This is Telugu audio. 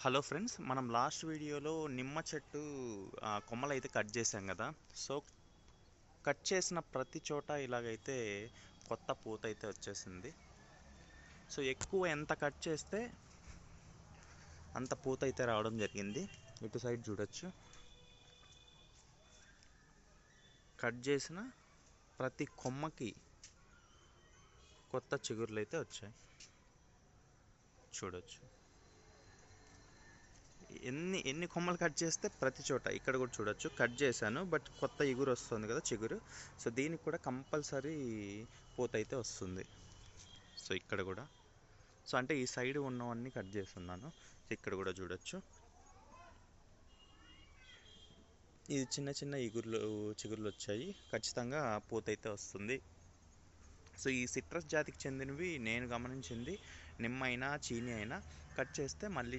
హలో ఫ్రెండ్స్, మనం లాస్ట్ వీడియోలో నిమ్మ చెట్టు కొమ్మలైతే కట్ చేసాం కదా. సో కట్ చేసిన ప్రతి చోట ఇలాగైతే కొత్త పూత అయితే వచ్చేసింది. సో ఎక్కువ ఎంత కట్ చేస్తే అంత పూత అయితే రావడం జరిగింది. ఇటు సైడ్ చూడొచ్చు, కట్ చేసిన ప్రతి కొమ్మకి కొత్త చిగుర్లు అయితే వచ్చాయి. చూడొచ్చు ఎన్ని కొమ్మలు కట్ చేస్తే ప్రతి చోట. ఇక్కడ కూడా చూడొచ్చు, కట్ చేశాను బట్ కొత్త ఇగురు వస్తుంది కదా, చిగురు. సో దీనికి కూడా కంపల్సరీ పూత అయితే వస్తుంది. సో ఇక్కడ కూడా, సో అంటే ఈ సైడ్ ఉన్నవన్నీ కట్ చేస్తున్నాను. ఇక్కడ కూడా చూడొచ్చు, ఇది చిన్న చిన్న చిగుర్లు వచ్చాయి. ఖచ్చితంగా పూత అయితే వస్తుంది. సో ఈ సిట్రస్ జాతికి చెందినవి నేను గమనించింది, నిమ్మ అయినా చీని అయినా కట్ చేస్తే మళ్ళీ